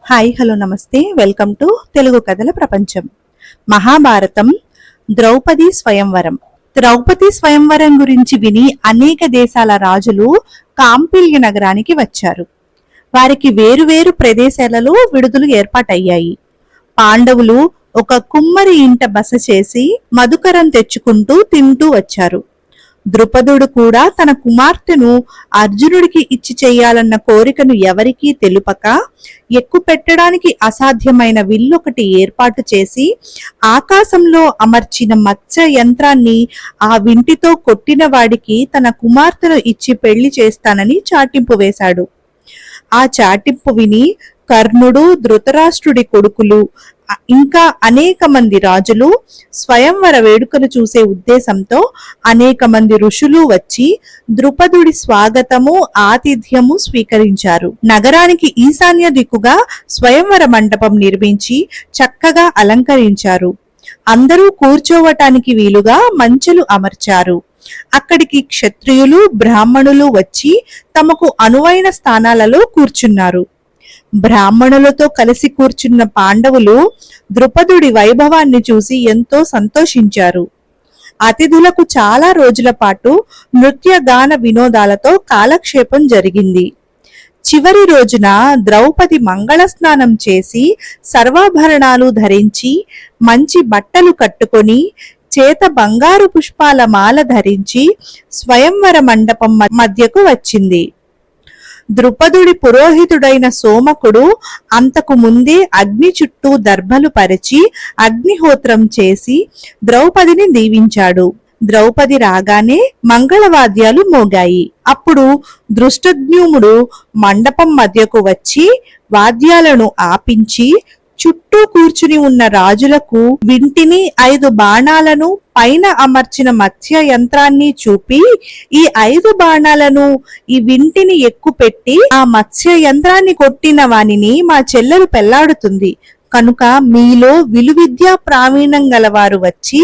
Hi hello నమస్తే welcome to Telugu కథల ప్రపంచం. మహాభారతం ద్రౌపది స్వయంవరం. ద్రౌపది స్వయంవరం గురించి విని అనేక దేశాల రాజులు కాంపిల్య నగరానికి వచ్చారు. వారికి వేరువేరు ప్రదేశాలలో విడుదలు ఏర్పాటయ్యాయి. పాండవులు ఒక కుమ్మరి ఇంట బస చేసి మధుకరం తెచ్చుకుంటూ తింటూ వచ్చారు. ద్రుపదుడు కూడా తన కుమార్తెను అర్జునుడికి ఇచ్చి చెయ్యాలన్న కోరికను ఎవరికీ తెలుపక ఎక్కు పెట్టడానికి అసాధ్యమైన విల్లొకటి ఏర్పాటు చేసి ఆకాశంలో అమర్చిన మత్స్య యంత్రాన్ని ఆ వింటితో కొట్టిన వాడికి తన కుమార్తెను ఇచ్చి పెళ్లి చేస్తానని చాటింపు వేశాడు. ఆ చాటింపు విని కర్ణుడు, ధృతరాష్ట్రుడి కొడుకులు ఇంకా అనేక మంది రాజులు స్వయంవర వేడుకలు చూసే ఉద్దేశంతో అనేక మంది ఋషులు వచ్చి ద్రుపదుడి స్వాగతము ఆతిథ్యము స్వీకరించారు. నగరానికి ఈశాన్య దిక్కుగా స్వయంవర మండపం నిర్మించి చక్కగా అలంకరించారు. అందరూ కూర్చోవటానికి వీలుగా మంచెలు అమర్చారు. అక్కడికి క్షత్రియులు, బ్రాహ్మణులు వచ్చి తమకు అనువైన స్థానాలలో కూర్చున్నారు. బ్రాహ్మణులతో కలిసి కూర్చున్న పాండవులు ద్రుపదుడి వైభవాన్ని చూసి ఎంతో సంతోషించారు. అతిథులకు చాలా రోజుల పాటు నృత్య గాన వినోదాలతో కాలక్షేపం జరిగింది. చివరి రోజున ద్రౌపది మంగళ స్నానం చేసి సర్వాభరణాలు ధరించి మంచి బట్టలు కట్టుకొని చేత బంగారు పుష్పాల మాల ధరించి స్వయంవర మండపం మధ్యకు వచ్చింది. ద్రుపదుడి పురోహితుడైన సోమకుడు అంతకు ముందే అగ్ని చుట్టూ దర్భలు పరిచి అగ్నిహోత్రం చేసి ద్రౌపదిని దీవించాడు. ద్రౌపది రాగానే మంగళవాద్యాలు మోగాయి. అప్పుడు దృష్టద్యుమ్నుడు మండపం మధ్యకు వచ్చి వాద్యాలను ఆపించి చుట్టూ కూర్చుని ఉన్న రాజులకు వింటిని 5 బాణాలను పైన అమర్చిన మత్స్య యంత్రాన్ని చూపి ఈ 5 బాణాలను ఈ వింటిని ఎక్కుపెట్టి ఆ మత్స్య యంత్రాన్ని కొట్టిన వానిని మా చెల్లెలు పెళ్లాడుతుంది కనుక మీలో విలువిద్యా ప్రావీణ్యం గలవారు వచ్చి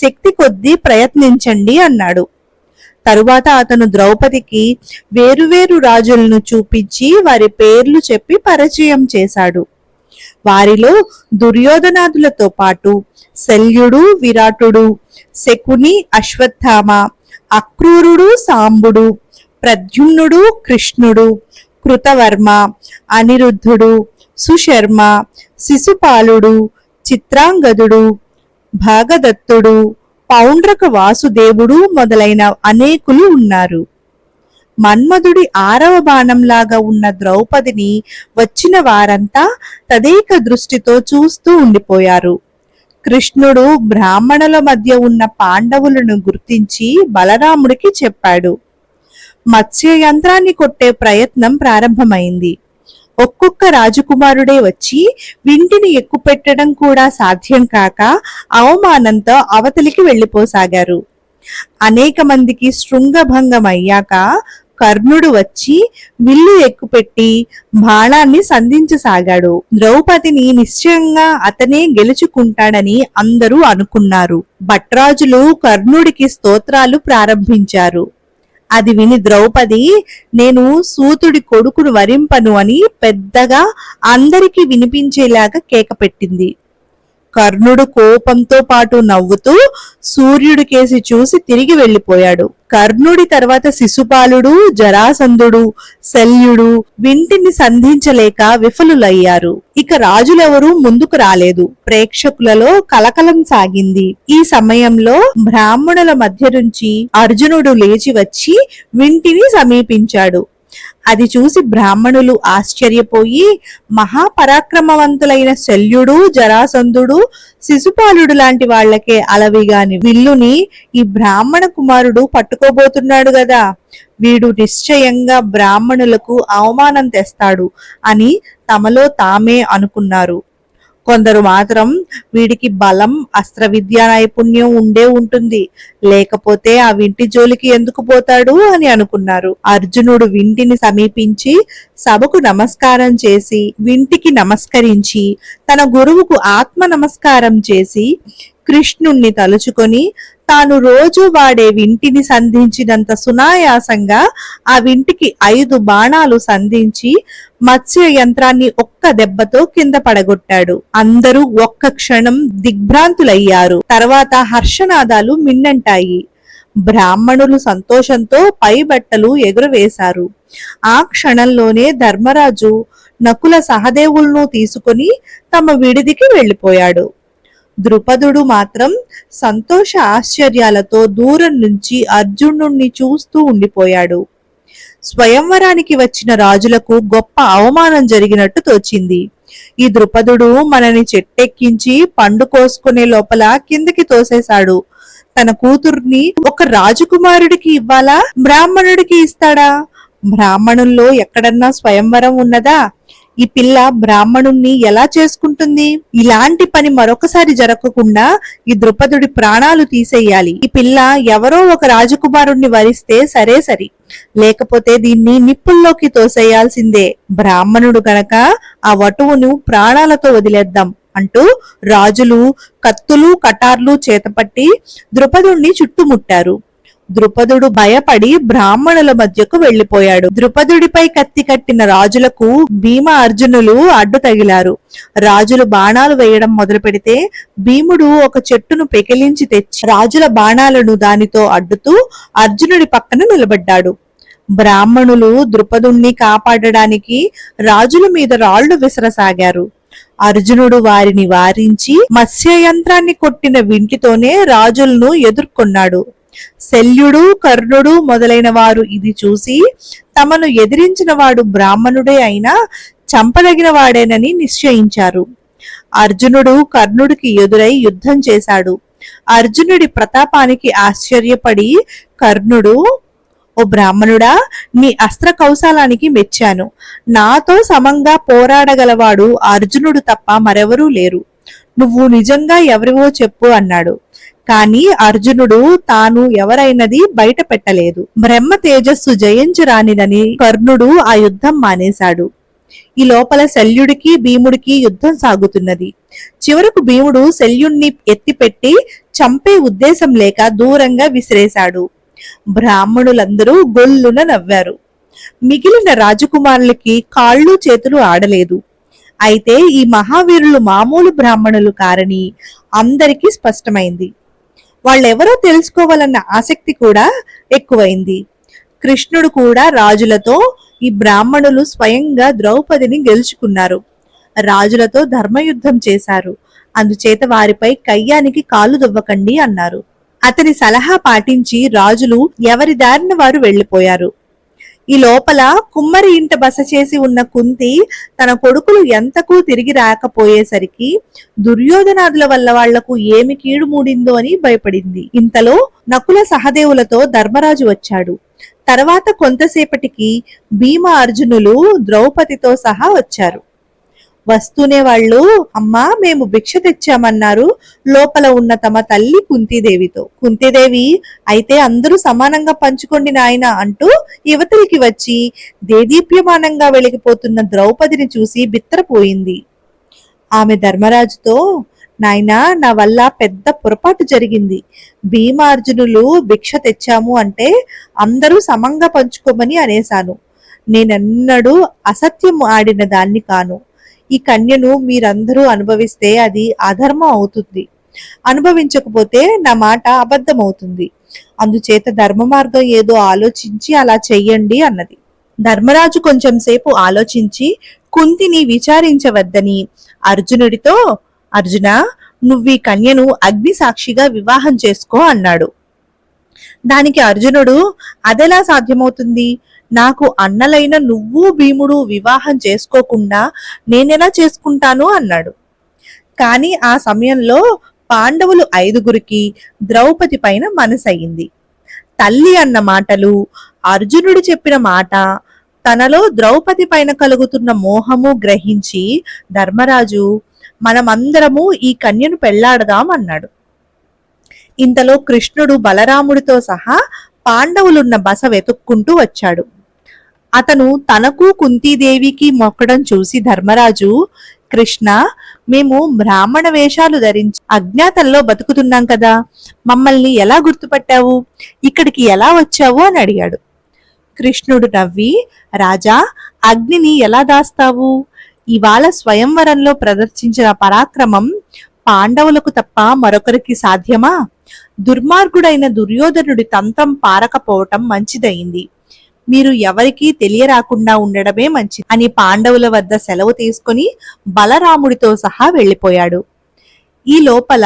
శక్తి కొద్దీ ప్రయత్నించండి అన్నాడు. తరువాత అతను ద్రౌపదికి వేరువేరు రాజులను చూపించి వారి పేర్లు చెప్పి పరిచయం చేశాడు. వారిలో దుర్యోధనాదులతో పాటు శల్యుడు, విరాటుడు, శకుని, అశ్వత్థామ, అక్రూరుడు, సాంబుడు, ప్రద్యుమ్నుడు, కృష్ణుడు, కృతవర్మ, అనిరుద్ధుడు, సుశర్మ, శిశుపాలుడు, చిత్రాంగదుడు, భాగదత్తుడు, పౌండ్రక వాసుదేవుడు మొదలైన అనేకులు ఉన్నారు. మన్మధుడి 6వ బాణంలాగా ఉన్న ద్రౌపదిని వచ్చిన వారంతా తదేక దృష్టితో చూస్తూ ఉండిపోయారు. కృష్ణుడు బ్రాహ్మణుల మధ్య ఉన్న పాండవులను గుర్తించి బలరాముడికి చెప్పాడు. మత్స్య యంత్రాన్ని కొట్టే ప్రయత్నం ప్రారంభమైంది. ఒక్కొక్క రాజకుమారుడే వచ్చి వింటిని ఎక్కుపెట్టడం కూడా సాధ్యం కాక అవమానంతో అవతలికి వెళ్లిపోసాగారు. అనేక మందికి శృంగభంగం అయ్యాక కర్ణుడు వచ్చి విల్లు ఎక్కుపెట్టి బాణాన్ని సంధించసాగాడు. ద్రౌపదిని నిశ్చయంగా అతనే గెలుచుకుంటాడని అందరూ అనుకున్నారు. భట్రాజులు కర్ణుడికి స్తోత్రాలు ప్రారంభించారు. అది విని ద్రౌపది నేను సూతుడి కొడుకును వరింపను అని పెద్దగా అందరికీ వినిపించేలాగా కేక పెట్టింది. కర్ణుడు కోపంతో పాటు నవ్వుతూ సూర్యుడి కేసి చూసి తిరిగి వెళ్లిపోయాడు. కర్ణుడి తర్వాత శిశుపాలుడు, జరాసంధుడు, శల్యుడు వింటిని సంధించలేక విఫలులయ్యారు. ఇక రాజులెవరూ ముందుకు రాలేదు. ప్రేక్షకులలో కలకలం సాగింది. ఈ సమయంలో బ్రాహ్మణుల మధ్య నుంచి అర్జునుడు లేచి వచ్చి వింటిని సమీపించాడు. అది చూసి బ్రాహ్మణులు ఆశ్చర్యపోయి మహాపరాక్రమవంతులైన శల్యుడు, జరాసంధుడు, శిశుపాలుడు లాంటి వాళ్లకే అలవిగాని విల్లుని ఈ బ్రాహ్మణ కుమారుడు పట్టుకోబోతున్నాడు గదా, వీడు నిశ్చయంగా బ్రాహ్మణులకు అవమానం తెస్తాడు అని తమలో తామే అనుకున్నారు. కొందరు మాత్రం వీడికి బలం, అస్త్ర విద్యా నైపుణ్యం ఉండే ఉంటుంది, లేకపోతే ఆ వింటి జోలికి ఎందుకు పోతాడు అని అనుకున్నారు. అర్జునుడు వింటిని సమీపించి సభకు నమస్కారం చేసి వింటికి నమస్కరించి తన గురువుకు ఆత్మ నమస్కారం చేసి కృష్ణుణ్ణి తలుచుకొని తాను రోజు వాడే వింటిని సంధించినంత సునాయాసంగా ఆ వింటికి 5 బాణాలు సంధించి మత్స్య యంత్రాన్ని ఒక్క దెబ్బతో కింద పడగొట్టాడు. అందరూ ఒక్క క్షణం దిగ్భ్రాంతులయ్యారు. తర్వాత హర్షనాదాలు మిన్నంటాయి. బ్రాహ్మణులు సంతోషంతో పై బట్టలు ఎగురవేశారు. ఆ క్షణంలోనే ధర్మరాజు నకుల సహదేవులను తీసుకుని తమ విడిదికి వెళ్లిపోయాడు. ద్రుపదుడు మాత్రం సంతోష ఆశ్చర్యాలతో దూరం నుంచి అర్జునుణ్ణి చూస్తూ ఉండిపోయాడు. స్వయంవరానికి వచ్చిన రాజులకు గొప్ప అవమానం జరిగినట్టు తోచింది. ఈ ద్రుపదుడు మనని చెట్టెక్కించి పండు కోసుకునే లోపల కిందకి తోసేశాడు. తన కూతుర్ని ఒక రాజకుమారుడికి ఇవ్వాలా, బ్రాహ్మణుడికి ఇస్తాడా? బ్రాహ్మణుల్లో ఎక్కడన్నా స్వయంవరం ఉన్నదా? ఈ పిల్ల బ్రాహ్మణుణ్ణి ఎలా చేసుకుంటుంది? ఇలాంటి పని మరొకసారి జరగకుండా ఈ ద్రుపదుడి ప్రాణాలు తీసేయాలి. ఈ పిల్ల ఎవరో ఒక రాజకుమారుణ్ణి వరిస్తే సరే సరి, లేకపోతే దీన్ని నిప్పుల్లోకి తోసేయాల్సిందే. బ్రాహ్మణుడు గనక ఆ వటువును ప్రాణాలతో వదిలేద్దాం అంటూ రాజులు కత్తులు కటార్లు చేతపట్టి ద్రుపదుణ్ణి చుట్టుముట్టారు. ద్రుపదుడు భయపడి బ్రాహ్మణుల మధ్యకు వెళ్లిపోయాడు. ద్రుపదుడిపై కత్తి కట్టిన రాజులకు భీమ అర్జునులు అడ్డు తగిలారు. రాజులు బాణాలు వేయడం మొదలు పెడితే భీముడు ఒక చెట్టును పెకిలించి తెచ్చి రాజుల బాణాలను దానితో అడ్డుతూ అర్జునుడి పక్కన నిలబడ్డాడు. బ్రాహ్మణులు ద్రుపదుణ్ణి కాపాడడానికి రాజుల మీద రాళ్లు విసరసాగారు. అర్జునుడు వారిని వారించి మత్స్యయంత్రాన్ని కొట్టిన వింటితోనే రాజులను ఎదుర్కొన్నాడు. శల్యుడు కర్ణుడు మొదలైన వారు ఇది చూసి తమను ఎదిరించిన వాడు బ్రాహ్మణుడే అయినా చంపదగిన వాడేనని నిశ్చయించారు. అర్జునుడు కర్ణుడికి ఎదురై యుద్ధం చేశాడు. అర్జునుడి ప్రతాపానికి ఆశ్చర్యపడి కర్ణుడు, ఓ బ్రాహ్మణుడా, నీ అస్త్ర కౌశలానికి మెచ్చాను. నాతో సమంగా పోరాడగలవాడు అర్జునుడు తప్ప మరెవరూ లేరు. నువ్వు నిజంగా ఎవరివో చెప్పు అన్నాడు. కాని అర్జునుడు తాను ఎవరైనది బయట పెట్టలేదు. బ్రహ్మ తేజస్సు జయించరానిదని కర్ణుడు ఆ యుద్ధం మానేశాడు. ఈ లోపల శల్యుడికి భీముడికి యుద్ధం సాగుతున్నది. చివరకు భీముడు శల్యుణ్ణి ఎత్తిపెట్టి చంపే ఉద్దేశం లేక దూరంగా విసిరేశాడు. బ్రాహ్మణులందరూ గొల్లున నవ్వారు. మిగిలిన రాజకుమారులకి కాళ్ళు చేతులు ఆడలేదు. అయితే ఈ మహావీరులు మామూలు బ్రాహ్మణులు కారని అందరికీ స్పష్టమైంది. వాళ్ళెవరో తెలుసుకోవాలన్న ఆసక్తి కూడా ఎక్కువైంది. కృష్ణుడు కూడా రాజులతో ఈ బ్రాహ్మణులు స్వయంగా ద్రౌపదిని గెలుచుకున్నారు, రాజులతో ధర్మయుద్ధం చేశారు, అందుచేత వారిపై కయ్యానికి కాలు దువ్వకండి అన్నారు. అతని సలహా పాటించి రాజులు ఎవరి దారిన వారు వెళ్లిపోయారు. ఈ లోపల కుమ్మరి ఇంట బస చేసి ఉన్న కుంతి తన కొడుకులు ఎంతకు తిరిగి రాకపోయేసరికి దుర్యోధనాదుల వల్ల వాళ్లకు ఏమి కీడు మూడిందో అని భయపడింది. ఇంతలో నకుల సహదేవులతో ధర్మరాజు వచ్చాడు. తర్వాత కొంతసేపటికి భీమ అర్జునులు ద్రౌపదితో సహా వచ్చారు. వస్తూనే వాళ్ళు, అమ్మా మేము భిక్ష తెచ్చామన్నారు లోపల ఉన్న తమ తల్లి కుంతీదేవితో. కుంతీదేవి, అయితే అందరూ సమానంగా పంచుకోండి నాయన అంటూ యువతలికి వచ్చి దేదీప్యమానంగా వెలిగిపోతున్న ద్రౌపదిని చూసి బిత్తరపోయింది. ఆమె ధర్మరాజుతో, నాయనా, నా వల్ల పెద్ద పొరపాటు జరిగింది. భీమార్జునులు భిక్ష తెచ్చాము అంటే అందరూ సమంగా పంచుకోమని అనేశాను. నేనెన్నడూ అసత్యం ఆడిన దాన్ని కాను. ఈ కన్యను మీరందరూ అనుభవిస్తే అది అధర్మం అవుతుంది, అనుభవించకపోతే నా మాట అబద్ధమవుతుంది. అందుచేత ధర్మ మార్గం ఏదో ఆలోచించి అలా చెయ్యండి అన్నది. ధర్మరాజు కొంచెం సేపు ఆలోచించి కుంతిని విచారించవద్దని అర్జునుడితో, అర్జున, నువ్వీ కన్యను అగ్ని సాక్షిగా వివాహం చేసుకో అన్నాడు. దానికి అర్జునుడు, అదెలా సాధ్యమవుతుంది? నాకు అన్నలైన నువ్వు భీముడు వివాహం చేసుకోకుండా నేనెలా చేసుకుంటాను అన్నాడు. కాని ఆ సమయంలో పాండవులు 5గురికి ద్రౌపది పైన మనసయింది. తల్లి అన్న మాటలు, అర్జునుడు చెప్పిన మాట, తనలో ద్రౌపది పైన కలుగుతున్న మోహము గ్రహించి ధర్మరాజు, మనమందరము ఈ కన్యను పెళ్లాడదాం అన్నాడు. ఇంతలో కృష్ణుడు బలరాముడితో సహా పాండవులున్న బస వెతుక్కుంటూ వచ్చాడు. అతను తనకు కుంతీదేవికి మొక్కడం చూసి ధర్మరాజు, కృష్ణ, మేము బ్రాహ్మణ వేషాలు ధరించి అజ్ఞాతంలో బతుకుతున్నాం కదా, మమ్మల్ని ఎలా గుర్తుపట్టావు, ఇక్కడికి ఎలా వచ్చావు అని అడిగాడు. కృష్ణుడు నవ్వి, రాజా, అగ్నిని ఎలా దాస్తావు? ఇవాళ స్వయంవరంలో ప్రదర్శించిన పరాక్రమం పాండవులకు తప్ప మరొకరికి సాధ్యమా? దుర్మార్గుడైన దుర్యోధనుడి తంత్రం పారకపోవటం మంచిదయింది. మీరు ఎవరికీ తెలియరాకుండా ఉండడమే మంచిది అని పాండవుల వద్ద సెలవు తీసుకుని బలరాముడితో సహా వెళ్లిపోయాడు. ఈ లోపల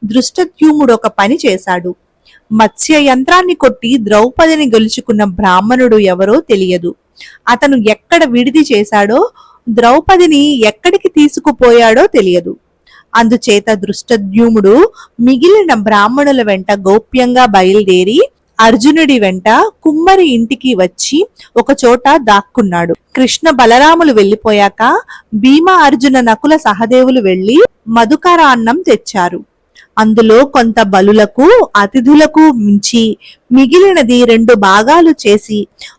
దృష్టద్యుమ్నుడు ఒక పని చేశాడు. మత్స్య యంత్రాన్ని కొట్టి ద్రౌపదిని గెలుచుకున్న బ్రాహ్మణుడు ఎవరో తెలియదు. అతను ఎక్కడ విడిది చేశాడో, ద్రౌపదిని ఎక్కడికి తీసుకుపోయాడో తెలియదు. అందుచేత దృష్టద్యుమ్నుడు మిగిలిన బ్రాహ్మణుల వెంట గోప్యంగా బయలుదేరి అర్జునుడి వెంట కుమ్మరి ఇంటికి వచ్చి ఒకచోట దాక్కున్నాడు. కృష్ణ బలరాములు వెళ్లిపోయాక భీమ, అర్జున, నకుల, సహదేవులు వెళ్లి మధుకరాన్నం తెచ్చారు. అందులో కొంత బలులకు అతిథులకు మించి మిగిలినది 2 భాగాలు చేసి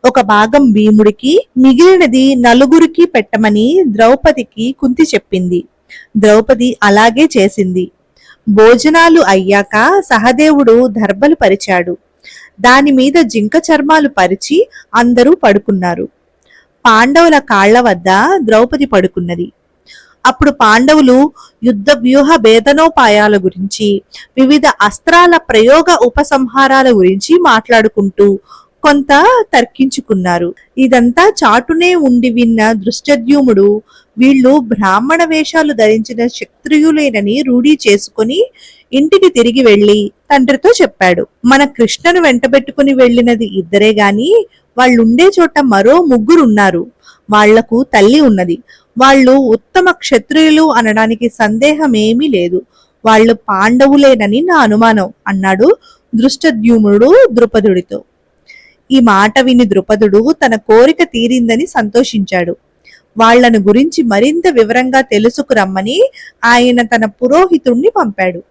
ఒక భాగం భీముడికి, మిగిలినది నలుగురికి పెట్టమని ద్రౌపదికి కుంతి చెప్పింది. ద్రౌపది అలాగే చేసింది. భోజనాలు అయ్యాక సహదేవుడు దర్భలు పరిచాడు. దాని మీద జింక చర్మాలు పరిచి అందరూ పడుకున్నారు. పాండవుల కాళ్ల వద్ద ద్రౌపది పడుకున్నది. అప్పుడు పాండవులు యుద్ధ వ్యూహ భేదనోపాయాల గురించి, వివిధ అస్త్రాల ప్రయోగ ఉపసంహారాల గురించి మాట్లాడుకుంటూ కొంత తర్కించుకున్నారు. ఇదంతా చాటునే ఉండి విన్న దృష్టద్యుమ్నుడు వీళ్ళు బ్రాహ్మణ వేషాలు ధరించిన క్షత్రియులేనని రూఢీ చేసుకుని ఇంటికి తిరిగి వెళ్లి తండ్రితో చెప్పాడు. మన కృష్ణను వెంటబెట్టుకుని వెళ్ళినది ఇద్దరే గాని వాళ్ళుండే చోట మరో 3 ఉన్నారు. వాళ్లకు తల్లి ఉన్నది. వాళ్ళు ఉత్తమ క్షత్రియులు అనడానికి సందేహమేమీ లేదు. వాళ్ళు పాండవులేనని నా అనుమానం అన్నాడు దృష్టద్యుమ్నుడు ద్రుపదుడితో. ఈ మాట విని ద్రుపదుడు తన కోరిక తీరిందని సంతోషించాడు. వాళ్లను గురించి మరింత వివరంగా తెలుసుకురమ్మని ఆయన తన పురోహితుణ్ణి పంపాడు.